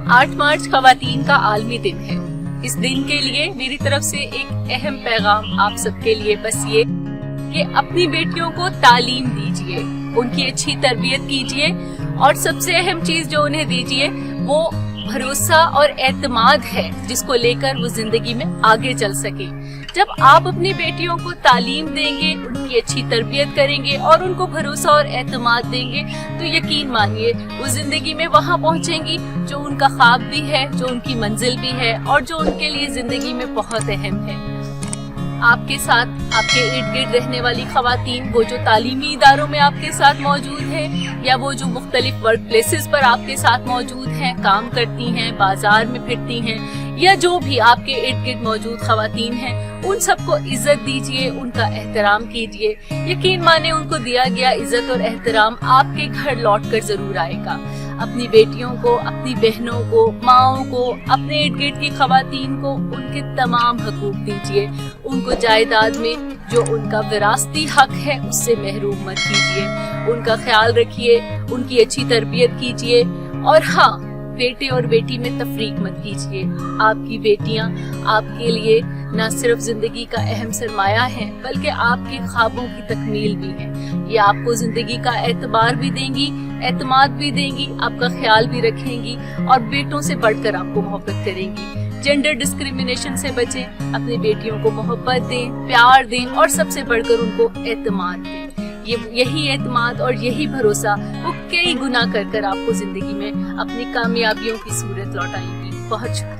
8 मार्च ख़वातीन का आलमी दिन है। इस दिन के लिए मेरी तरफ से एक अहम पैगाम आप सबके लिए बस ये कि अपनी बेटियों को तालीम दीजिए, उनकी अच्छी तरबियत कीजिए और सबसे अहम चीज जो उन्हें दीजिए वो भरोसा और एतमाद है, जिसको लेकर वो जिंदगी में आगे चल सके। जब आप अपनी बेटियों को तालीम देंगे, उनकी अच्छी तरबियत करेंगे और उनको भरोसा और एतमाद देंगे तो यकीन मानिए वो जिंदगी में वहाँ पहुँचेंगी जो उनका ख्वाब भी है, जो उनकी मंजिल भी है और जो उनके लिए जिंदगी में बहुत अहम है। आपके साथ, आपके इर्द गिर्द रहने वाली ख़वातीन, वो जो तालीमी इदारों में आपके साथ मौजूद है या वो जो मुख्तलिफ वर्क प्लेसेस पर आपके साथ मौजूद हैं, काम करती हैं, बाजार में फिरती हैं या जो भी आपके इर्द गिर्द मौजूद ख़वातीन हैं, उन सबको इज्जत दीजिए, उनका एहतराम कीजिए। यकीन माने उनको दिया गया इज्जत और एहतराम आपके घर लौट कर जरूर आएगा। अपनी बेटियों को, अपनी बहनों को, माओं को, अपने इर्द गिर्द की ख़वातीन को उनके तमाम हकूक दीजिए। उनको जायदाद में जो उनका विरासती हक है उससे महरूम मत कीजिए। उनका ख्याल रखिए, उनकी अच्छी तरबियत कीजिए और हाँ, बेटे और बेटी में तफरीक मत कीजिए। आपकी बेटियां आपके लिए न सिर्फ जिंदगी का अहम सरमाया है बल्कि आपके ख्वाबों की तकमील भी है। ये आपको जिंदगी का एतबार भी देंगी, एतमाद भी देंगी, आपका ख्याल भी रखेंगी और बेटों से बढ़कर आपको मोहब्बत करेंगी। जेंडर डिस्क्रिमिनेशन से बचें, अपनी बेटियों को मोहब्बत दें, प्यार दें और सबसे बढ़कर उनको एतमाद दें। यही एतमाद और यही भरोसा वो कई गुना कर आपको जिंदगी में अपनी कामयाबियों की सूरत लौटाएंगी। बहुत शुक्रिया।